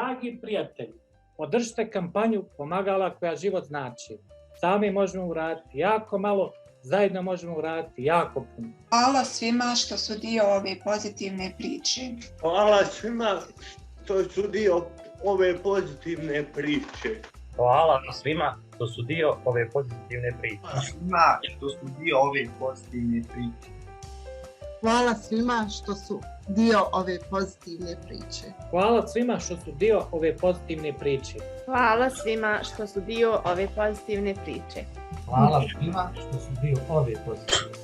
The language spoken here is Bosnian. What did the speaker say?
Dragi prijatelji, podržite kampanju Pomagala koja život znači. Sami možemo uraditi jako malo, zajedno možemo uraditi jako puno. Hvala svima što su dio ove pozitivne priče. Hvala svima što su dio ove pozitivne priče. Hvala svima što su dio ove pozitivne priče. Svima što su dio ove pozitivne priče. Hvala svima što su dio ove pozitivne priče. Hvala svima što su dio ove pozitivne priče. Hvala svima što su dio ove pozitivne priče. Hvala svima što su dio ove pozitivne priče.